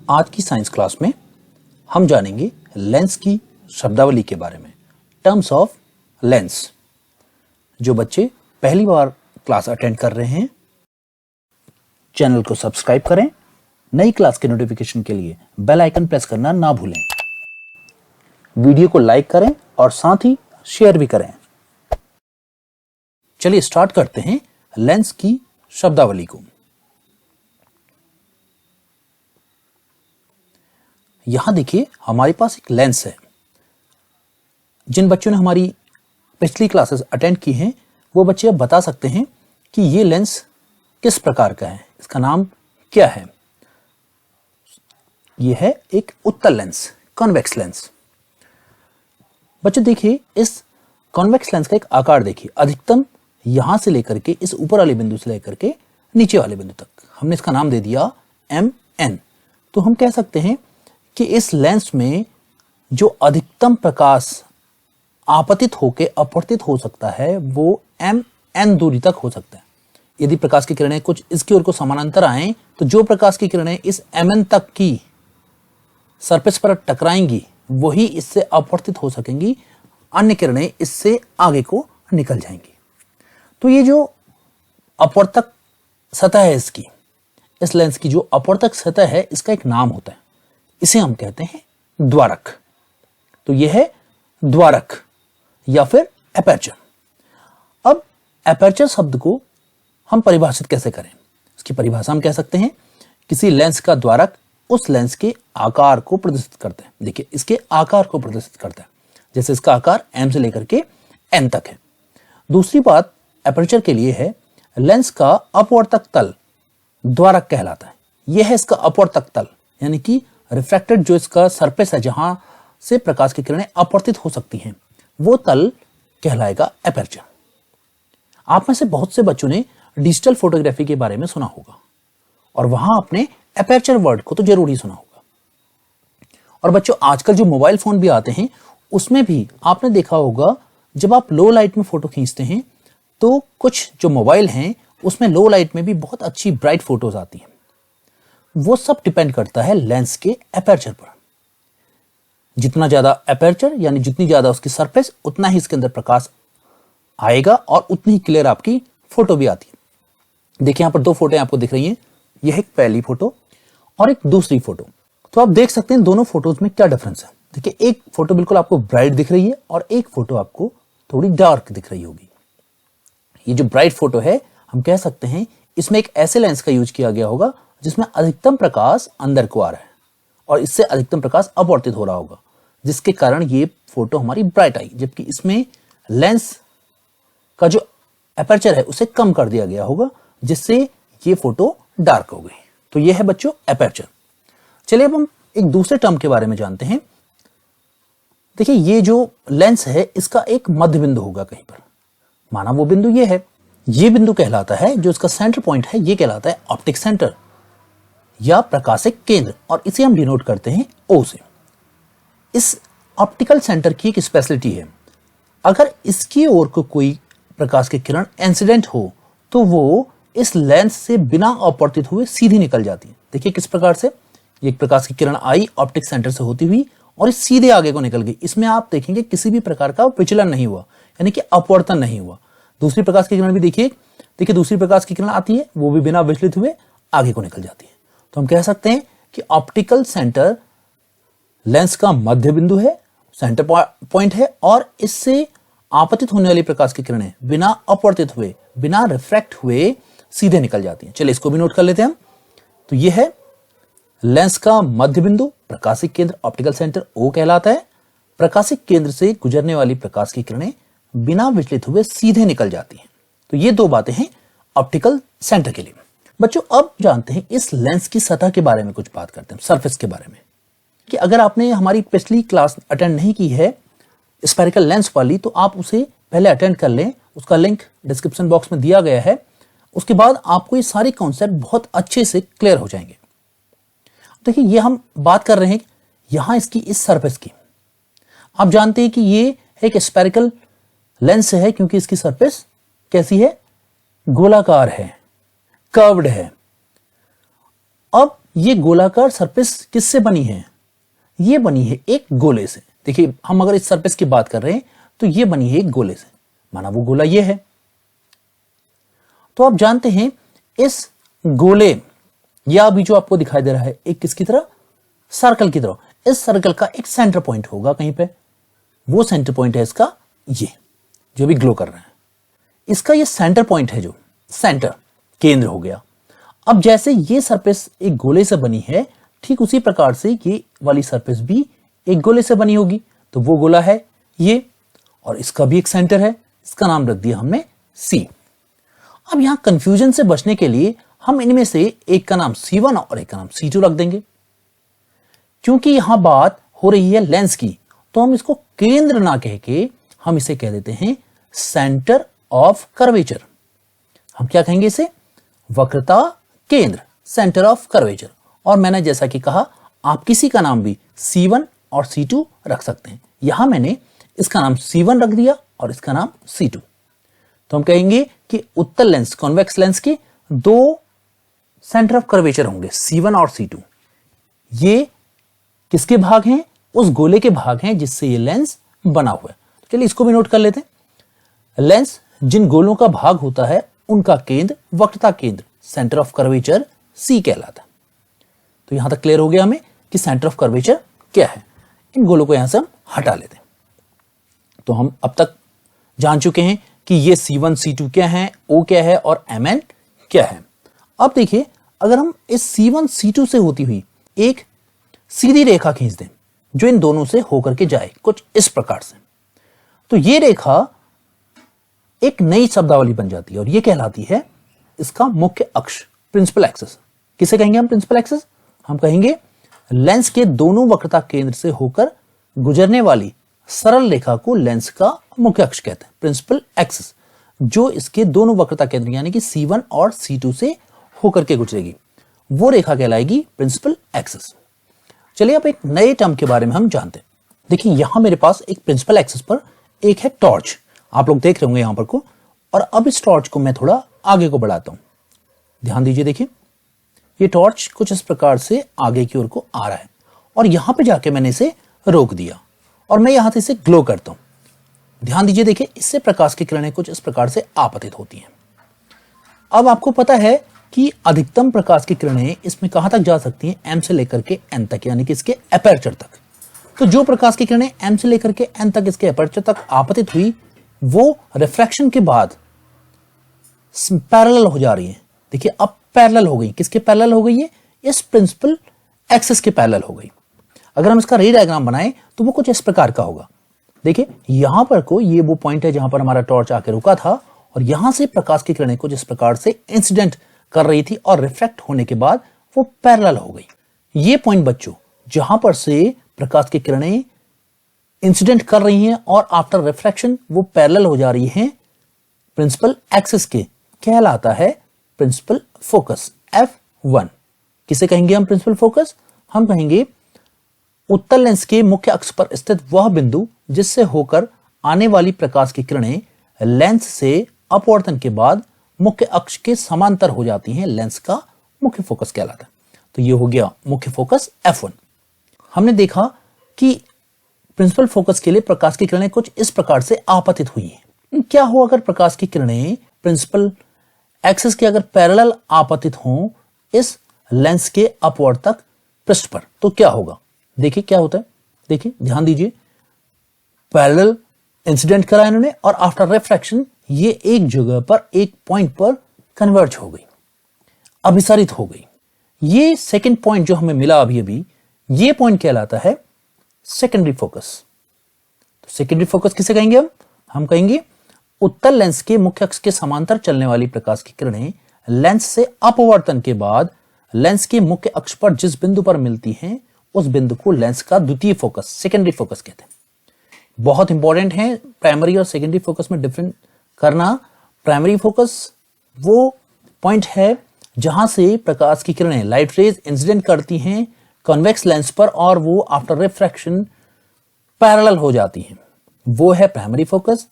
आज की science class में हम जानेंगे लेंस की शब्दावली के बारे में, टर्म्स ऑफ लेंस। जो बच्चे पहली बार क्लास अटेंड कर रहे हैं, चैनल को सब्सक्राइब करें। नई क्लास के नोटिफिकेशन के लिए बेल आइकन प्रेस करना ना भूलें। वीडियो को लाइक करें और साथ ही शेयर भी करें। चलिए स्टार्ट करते हैं लेंस की शब्दावली को। यहां देखिए, हमारे पास एक लेंस है। जिन बच्चों ने हमारी पिछली क्लासेस अटेंड की हैं, वो बच्चे अब बता सकते हैं कि ये लेंस किस प्रकार का है, इसका नाम क्या है। यह है एक उत्तल लेंस, कॉन्वेक्स लेंस। बच्चों देखिए, इस कॉन्वेक्स लेंस का एक आकार देखिए, अधिकतम यहां से लेकर के इस ऊपर वाले बिंदु से लेकर के नीचे वाले बिंदु तक हमने इसका नाम दे दिया MN। तो हम कह सकते हैं कि इस लेंस में जो अधिकतम प्रकाश आपतित होकर अपवर्तित हो सकता है वो MN दूरी तक हो सकता है। यदि प्रकाश की किरणें कुछ इसकी ओर को समानांतर आए तो जो प्रकाश की किरणें इस MN तक की सरफेस पर टकराएंगी वही इससे अपवर्तित हो सकेंगी, अन्य किरणें इससे आगे को निकल जाएंगी। तो ये जो अपवर्तक सतह है इस लेंस की जो अपवर्तक सतह है, इसका एक नाम होता है, इसे हम कहते हैं द्वारक। तो यह है द्वारक या फिर एपर्चर। अब एपर्चर शब्द को हम परिभाषित कैसे करें? इसकी परिभाषा हम कह सकते हैं, किसी लेंस का द्वारक उस लेंस के आकार को प्रदर्शित करता है। देखिए, इसके आकार को प्रदर्शित करता है, जैसे इसका आकार M से लेकर के N तक है। दूसरी बात एपर्चर के लिए है, लेंस का अपवर्तक तल द्वारक कहलाता है। यह है इसका अपवर्तक तल, यानी कि रिफ्रैक्टेड जो इसका सरफेस है, जहां से प्रकाश की किरणें अपवर्तित हो सकती हैं, वो तल कहलाएगा एपर्चर। आप में से बहुत से बच्चों ने डिजिटल फोटोग्राफी के बारे में सुना होगा और वहां आपने एपर्चर वर्ड को तो जरूर ही सुना होगा। और बच्चों, आजकल जो मोबाइल फोन भी आते हैं उसमें भी आपने देखा होगा, जब आप लो लाइट में फोटो खींचते हैं तो कुछ जो मोबाइल हैं उसमें लो लाइट में भी बहुत अच्छी ब्राइट फोटोज आती हैं। वो सब डिपेंड करता है लेंस के एपर्चर पर। जितना ज्यादा एपर्चर यानी जितनी ज्यादा उसकी सरफेस, उतना ही इसके अंदर प्रकाश आएगा और उतनी ही क्लियर आपकी फोटो भी आती है। देखिए, यहां पर दो फोटो आपको दिख रही हैं, यह एक पहली फोटो और एक दूसरी फोटो। तो आप देख सकते हैं दोनों फोटोज में क्या डिफरेंस है। देखिए, एक फोटो बिल्कुल आपको ब्राइट दिख रही है और एक फोटो आपको थोड़ी डार्क दिख रही होगी। ये जो ब्राइट फोटो है, हम कह सकते हैं इसमें एक ऐसे लेंस का यूज किया गया होगा जिसमें अधिकतम प्रकाश अंदर को आ रहा है और इससे अधिकतम प्रकाश अपवर्तित हो रहा होगा, जिसके कारण ये फोटो हमारी ब्राइट आई। जबकि इसमें लेंस का जो एपर्चर है उसे कम कर दिया गया होगा, जिससे ये फोटो डार्क हो गई। तो ये है बच्चों एपर्चर। चलिए अब हम एक दूसरे टर्म के बारे में जानते हैं। देखिए, ये जो लेंस है इसका एक मध्य बिंदु होगा कहीं पर, माना वो बिंदु ये है। ये बिंदु कहलाता है, जो इसका सेंटर पॉइंट है, ये कहलाता है ऑप्टिक सेंटर या प्रकाशिक केंद्र, और इसे हम डिनोट करते हैं O से। इस ऑप्टिकल सेंटर की एक स्पेशलिटी है, अगर इसकी ओर को कोई प्रकाश की किरण इंसिडेंट हो तो वो इस लेंस से बिना अपवर्तित हुए सीधी निकल जाती है। देखिए किस प्रकार से, एक प्रकाश की किरण आई ऑप्टिक सेंटर से होती हुई और इस सीधे आगे को निकल गई। इसमें आप देखेंगे किसी भी प्रकार का विचलन नहीं हुआ, यानी कि अपवर्तन नहीं हुआ। दूसरी प्रकाश की किरण भी देखिए, दूसरी प्रकाश की किरण आती है, वो भी बिना विचलित हुए आगे को निकल जाती है। तो हम कह सकते हैं कि ऑप्टिकल सेंटर लेंस का मध्य बिंदु है, सेंटर पॉइंट है, और इससे आपतित होने वाली प्रकाश की किरणें बिना अपवर्तित हुए, बिना रिफ्रैक्ट हुए सीधे निकल जाती हैं। चलिए इसको भी नोट कर लेते हैं हम। तो यह है लेंस का मध्य बिंदु, प्रकाशिक केंद्र, ऑप्टिकल सेंटर O कहलाता है। प्रकाशिक केंद्र से गुजरने वाली प्रकाश की किरणें बिना विचलित हुए सीधे निकल जाती हैं। तो ये दो बातें हैं ऑप्टिकल सेंटर के लिए। बच्चों, अब जानते हैं इस लेंस की सतह के बारे में कुछ बात करते हैं, सरफेस के बारे में। कि अगर आपने हमारी पिछली क्लास अटेंड नहीं की है स्फेरिकल लेंस वाली, तो आप उसे पहले अटेंड कर लें, उसका लिंक डिस्क्रिप्शन बॉक्स में दिया गया है। उसके बाद आपको ये सारे कॉन्सेप्ट बहुत अच्छे से क्लियर हो जाएंगे। देखिए, ये हम बात कर रहे हैं यहां इसकी इस सरफेस की। आप जानते हैं कि ये एक स्फेरिकल लेंस है क्योंकि इसकी सरफेस कैसी है, गोलाकार है, कर्व्ड है। अब ये गोलाकार सरफेस किससे बनी है? ये बनी है एक गोले से। देखिए, हम अगर इस सरफेस की बात कर रहे हैं तो ये बनी है एक गोले से, माना वो गोला ये है। तो आप जानते हैं इस गोले या अभी जो आपको दिखाई दे रहा है एक किसकी तरह? सर्कल की तरह। इस सर्कल का एक सेंटर पॉइंट होगा कहीं पे, वो सेंटर पॉइंट है इसका ये जो भी ग्लो कर रहा है, इसका ये सेंटर पॉइंट है, जो सेंटर केंद्र हो गया। अब जैसे ये सरफेस एक गोले से बनी है, ठीक उसी प्रकार से ये वाली सरफेस भी एक गोले से बनी होगी। तो वो गोला है ये, और इसका भी एक सेंटर है, इसका नाम रख दिया हमने सी। अब यहां कंफ्यूजन से बचने के लिए हम इनमें से एक का नाम C1 और एक का नाम C2 रख देंगे। क्योंकि यहां बात हो रही है लेंस की, तो हम इसको केंद्र ना कह के हम इसे कह देते हैं सेंटर ऑफ कर्वेचर। हम क्या कहेंगे इसे? वक्रता केंद्र, सेंटर ऑफ कर्वेचर। और मैंने जैसा कि कहा, आप किसी का नाम भी C1 और C2 रख सकते हैं। यहां मैंने इसका नाम C1 रख दिया और इसका नाम C2। तो हम कहेंगे कि उत्तल लेंस, कॉन्वेक्स लेंस के दो सेंटर ऑफ कर्वेचर होंगे, C1 और C2। ये किसके भाग हैं? उस गोले के भाग हैं जिससे ये लेंस बना हुआ है। तो चलिए इसको भी नोट कर लेते हैं। लेंस जिन गोलों का भाग होता है उनका केंद्र, वक्रता केंद्र, सेंटर ऑफ कर्वेचर C कहलाता है। तो यहां तक क्लियर हो गया हमें कि सेंटर ऑफ कर्वेचर क्या है। इन गोलों को यहां से हम हटा लेते हैं। तो हम अब तक जान चुके हैं कि ये C1 C2 क्या है, O क्या है और Mn क्या है। अब देखिए, अगर हम इस C1 C2 से होती हुई एक सीधी रेखा खींच दें जो इन दोनों से होकर के जाए कुछ इस प्रकार से, तो ये रेखा एक नई शब्दावली बन जाती है और ये कहलाती है इसका मुख्य अक्ष, प्रिंसिपल एक्सिस। किसे कहेंगे हम प्रिंसिपल एक्सिस? हम कहेंगे लेंस के दोनों वक्रता केंद्र से होकर गुजरने वाली सरल रेखा को लेंस का मुख्य अक्ष कहते हैं, प्रिंसिपल एक्सिस। जो इसके दोनों वक्रता केंद्र यानी कि C1 और C2 से होकर के गुजरेगी, वो रेखा कहलाएगी प्रिंसिपल एक्सिस। चलिए अब एक नए टर्म के बारे में हम जानते हैं। देखिए, यहां मेरे पास एक प्रिंसिपल एक्सिस पर एक है टॉर्च, आप लोग देख रहे होंगे यहां पर को। और अब इस टॉर्च को मैं थोड़ा आगे को बढ़ाता हूं। ध्यान दीजिए, देखिए ये टॉर्च कुछ इस प्रकार से आगे की ओर को आ रहा है और यहां पे जाके मैंने इसे रोक दिया और मैं यहां से इसे ग्लो करता हूं। ध्यान दीजिए, देखिए इससे प्रकाश की किरणें कुछ इस प्रकार से आपतित होती हैं। अब आपको पता है कि अधिकतम प्रकाश की किरणें इसमें कहां तक जा सकती हैं? M से लेकर के N तक, यानी कि इसके एपर्चर तक। तो जो प्रकाश की किरणें M से लेकर के N तक इसके एपर्चर तक आपतित हुई, वो रिफ्रैक्शन के बाद पैरेलल हो जा रही है। देखिए अब पैरेलल हो गई, किसके पैरेलल हो गई है? इस प्रिंसिपल एक्सिस के पैरेलल हो गई। अगर हम इसका रे डायग्राम बनाएं तो वो कुछ इस प्रकार का होगा। देखिए यहां पर को ये वो पॉइंट है जहां पर हमारा टॉर्च आके रुका था और यहां से प्रकाश की किरणें कुछ इस प्रकार से इंसिडेंट कर रही थी और रिफ्लेक्ट होने के बाद वो पैरेलल हो गई। ये पॉइंट बच्चों जहां पर से प्रकाश की किरणें इंसिडेंट कर रही हैं और आफ्टर रिफ्लेक्शन वो पैरेलल हो जा रही हैं प्रिंसिपल एक्सिस के, कहलाता है प्रिंसिपल फोकस F1। किसे कहेंगे हम प्रिंसिपल फोकस? हम कहेंगे उत्तल लेंस के मुख्य अक्ष पर स्थित वह बिंदु जिससे होकर आने वाली प्रकाश की किरणें लेंस से अपवर्तन के बाद मुख्य अक्ष के समांतर हो जाती हैं, लेंस का मुख्य फोकस कहलाता है। तो ये हो गया मुख्य फोकस F1। हमने देखा कि प्रिंसिपल फोकस के लिए प्रकाश की किरणें कुछ इस प्रकार से आपतित हुई हैं। क्या हो अगर प्रकाश की किरणें प्रिंसिपल एक्सिस के अगर पैरेलल आपतित हों इस लेंस के अपवर्तक पृष्ठ पर, तो क्या होगा? देखिए क्या होता है, देखिए ध्यान दीजिए, पैरेलल इंसिडेंट करा इन्होंने और आफ्टर रिफ्रैक्शन ये एक जगह पर एक पॉइंट पर कन्वर्ज हो गई, अभिसारित हो गई। ये सेकंड पॉइंट जो हमें मिला अभी अभी, ये पॉइंट कहलाता है सेकेंडरी फोकस। तो सेकेंडरी फोकस किसे कहेंगे हम कहेंगे उत्तल लेंस के मुख्य अक्ष के समांतर चलने वाली प्रकाश की किरणें लेंस से अपवर्तन के बाद लेंस के मुख्य अक्ष पर जिस बिंदु पर मिलती हैं उस बिंदु को लेंस का द्वितीय फोकस, सेकेंडरी फोकस कहते हैं। बहुत इंपॉर्टेंट है प्राइमरी और सेकेंडरी फोकस में डिफरेंट करना। प्राइमरी फोकस वो पॉइंट है जहां से प्रकाश की किरणें, लाइट रेज इंसिडेंट करती हैं कॉन्वेक्स लेंस पर और वो आफ्टर रिफ्रैक्शन पैरेलल हो जाती हैं, वो है प्राइमरी फोकस।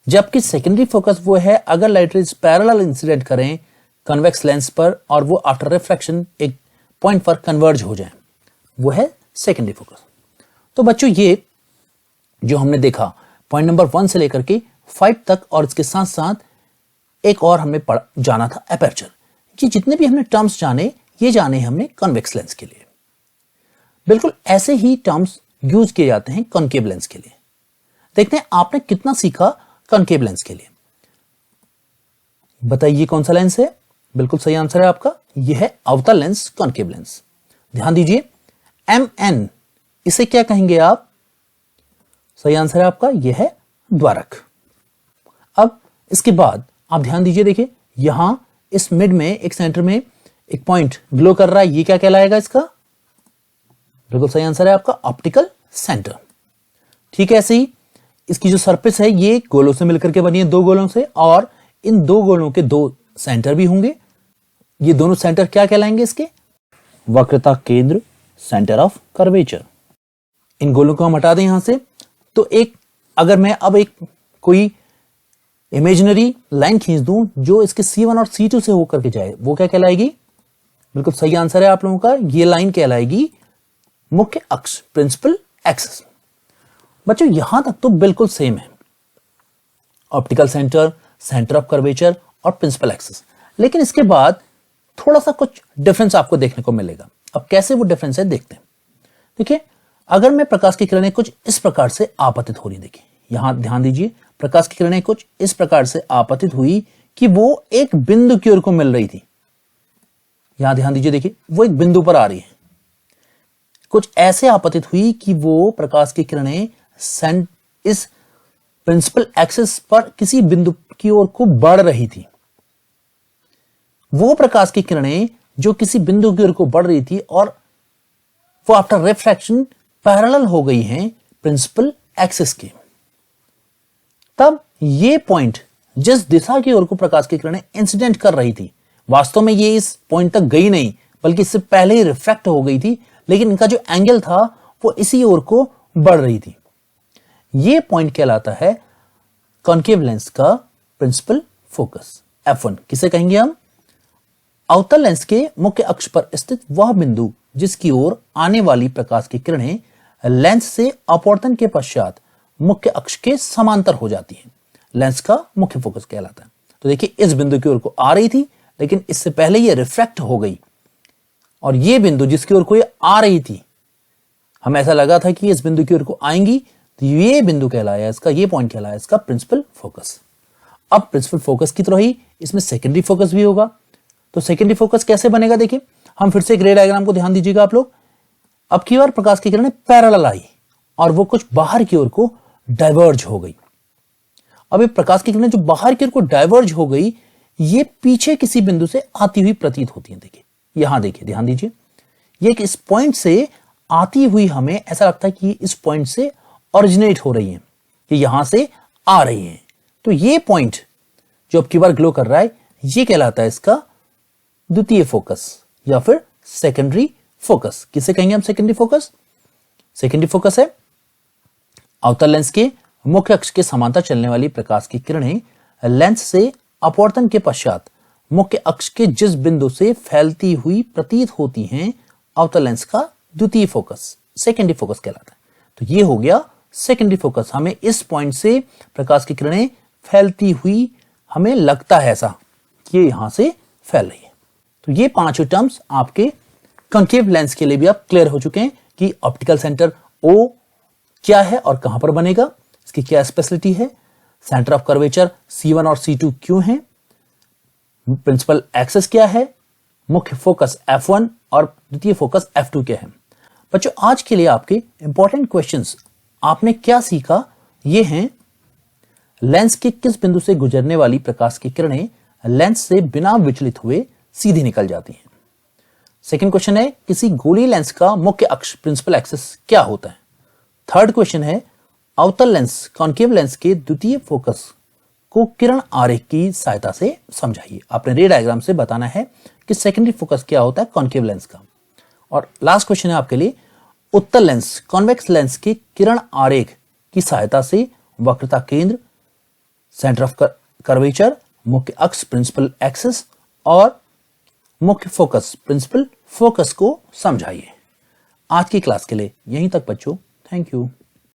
जबकि सेकेंडरी फोकस वो है अगर लाइट रेज पैरेलल इंसिडेंट करें कॉन्वेक्स लेंस पर और वो आफ्टर रिफ्रैक्शन एक पॉइंट पर कन्वर्ज हो जाए, वो है सेकेंडरी फोकस। तो बच्चों ये जो हमने देखा पॉइंट नंबर 1 से लेकर के 5 तक, और इसके साथ साथ एक और हमने जाना था एपर्चर। ये जितने भी हमने टर्म्स जाने, ये जाने हमने कॉन्वेक्स लेंस के लिए। बिल्कुल ऐसे ही टर्म्स यूज किए जाते हैं कॉनकेव लेंस के लिए। देखते हैं आपने कितना सीखा कॉनकेव लेंस के लिए। बताइए कौन सा लेंस है? बिल्कुल सही आंसर है आपका, यह है अवतल लेंस, कॉनकेव लेंस। ध्यान दीजिए, MN इसे क्या कहेंगे आप? सही आंसर है आपका, यह है द्वारक। अब इसके बाद आप ध्यान दीजिए, देखिए यहां इस मिड में एक सेंटर में एक पॉइंट ग्लो कर रहा है, ये क्या कहलाएगा इसका? बिल्कुल सही आंसर है आपका, ऑप्टिकल सेंटर। ठीक है, ऐसे ही इसकी जो सरफेस है ये गोलों से मिलकर के बनी है, 2 गोलों से, और इन 2 गोलों के 2 सेंटर भी होंगे। ये दोनों सेंटर क्या कहलाएंगे इसके? वक्रता केंद्र, सेंटर ऑफ कर्वेचर। इन गोलों को हम हटा दें यहां से, तो एक अगर मैं अब एक कोई इमेजिनरी लाइन खींच दूं जो इसके C1 और C2 से होकर के जाए, वो क्या कहलाएगी? बिल्कुल सही आंसर है आप लोगों का, ये लाइन कहलाएगी मुख्य अक्ष, प्रिंसिपल एक्सिस। बच्चों यहां तक तो बिल्कुल सेम है, optical centre, centre of curvature और प्रिंसिपल एक्सिस। लेकिन इसके बाद थोड़ा सा कुछ डिफरेंस आपको देखने को मिलेगा। अब कैसे वो डिफरेंस है देखते हैं। देखिए, अगर मैं प्रकाश की किरणें कुछ इस प्रकार से आपतित हो रही, देखिए यहां ध्यान दीजिए, प्रकाश की किरणें कुछ इस प्रकार से आपतित हुई कि वो एक बिंदु की ओर को मिल रही थी। यहां ध्यान दीजिए, देखिए वो एक बिंदु पर आ रही है। कुछ ऐसे आपतित हुई कि वो प्रकाश की किरणें इस प्रिंसिपल एक्सिस पर किसी बिंदु की ओर को बढ़ रही थी। वो प्रकाश की किरणें जो किसी बिंदु की ओर को बढ़ रही थी और वो आफ्टर रिफ्रैक्शन पैरेलल हो गई हैं प्रिंसिपल एक्सिस के। तब ये पॉइंट जिस दिशा की ओर को प्रकाश की किरणें इंसिडेंट कर रही थी, वास्तव में ये इस पॉइंट तक गई नहीं, बल्कि इससे पहले ही रिफ्रैक्ट हो गई थी, लेकिन इनका जो एंगल था वो इसी ओर को बढ़ रही थी। ये पॉइंट कहलाता है कॉनकेव लेंस का प्रिंसिपल फोकस, F1। किसे कहेंगे हम? अवतल लेंस के मुख्य अक्ष पर स्थित वह बिंदु जिसकी ओर आने वाली प्रकाश की किरणें लेंस से अपवर्तन के पश्चात मुख्य अक्ष के समांतर हो जाती हैं, लेंस का मुख्य फोकस कहलाता है। तो देखिए, इस बिंदु की ओर को आ रही थी, लेकिन इससे पहले ये रिफ्रैक्ट हो गई, और ये बिंदु जिसकी ओर को ये आ रही थी, हमें ऐसा लगा था कि इस बिंदु की ओर को आएंगी, तो ये बिंदु कहलाया इसका, ये पॉइंट कहलाया इसका प्रिंसिपल फोकस। अब प्रिंसिपल फोकस की तरह ही इसमें सेकेंडरी फोकस भी होगा। तो सेकेंडरी फोकस कैसे बनेगा? देखिए, हम फिर से एक रे डायग्राम को ध्यान दीजिएगा आप लोग। अब की बार प्रकाश की किरणें पैरेलल आई और वो कुछ बाहर की ओर को डाइवर्ज हो गई। अब ये प्रकाश की किरणें जो बाहर की ओर को डाइवर्ज हो गई, ये पीछे किसी बिंदु से आती हुई प्रतीत होती है। देखिए यहां, देखिए ध्यान दीजिए, ये इस पॉइंट से आती हुई हमें ऐसा लगता है कि इस पॉइंट से ओरिजिनेट हो रही है, ये यहां से आ रही है। तो ये पॉइंट जो अब की बार ग्लो कर रहा है, ये कहलाता है इसका द्वितीय फोकस या फिर सेकेंडरी फोकस। किसे कहेंगे हम सेकेंडरी फोकस? सेकेंडरी फोकस है अवतल लेंस के मुख्य अक्ष के समांतर चलने वाली प्रकाश की किरणें लेंस से अपवर्तन के पश्चात मुख्य अक्ष के जिस बिंदु से फैलती हुई प्रतीत होती हैं, अवतल लेंस का द्वितीय फोकस, सेकेंडरी फोकस कहलाता है। तो ये हो गया सेकेंडरी फोकस। हमें इस पॉइंट से प्रकाश की किरणें फैलती हुई हमें लगता है ऐसा कि ये यहां से फैल रही है। तो ये 5 टर्म्स आपके कॉनकेव लेंस के लिए भी आप क्लियर हो चुके हैं कि ऑप्टिकल सेंटर O क्या है और कहां पर बनेगा, इसकी क्या स्पेशलिटी है, सेंटर ऑफ कर्वेचर C1 और C2 क्यों है, प्रिंसिपल एक्सिस क्या है, मुख्य फोकस F1 और द्वितीय फोकस F2 क्या है। बच्चों आज के लिए आपके इंपॉर्टेंट क्वेश्चंस आपने क्या सीखा, ये हैं लेंस के किस बिंदु से गुजरने वाली प्रकाश की किरणें लेंस से बिना विचलित हुए सीधी निकल जाती हैं। सेकंड क्वेश्चन है किसी गोलीय लेंस का मुख्य अक्ष प्रिंसिपल एक्सिस क्या होता है। थर्ड क्वेश्चन है अवतल लेंस कॉनकेव लेंस के द्वितीय फोकस को किरण आरेख की सहायता से समझाइए। आपने रे डायग्राम से बताना है कि सेकेंडरी फोकस क्या होता है कॉनकेव लेंस का। और लास्ट क्वेश्चन है आपके लिए उत्तल लेंस कॉन्वेक्स लेंस के किरण आरेख की सहायता से वक्रता केंद्र, सेंटर ऑफ कर्वेचर, मुख्य अक्ष प्रिंसिपल एक्सिस और मुख्य फोकस प्रिंसिपल फोकस को समझाइए। आज की क्लास के लिए यहीं तक बच्चों, थैंक यू।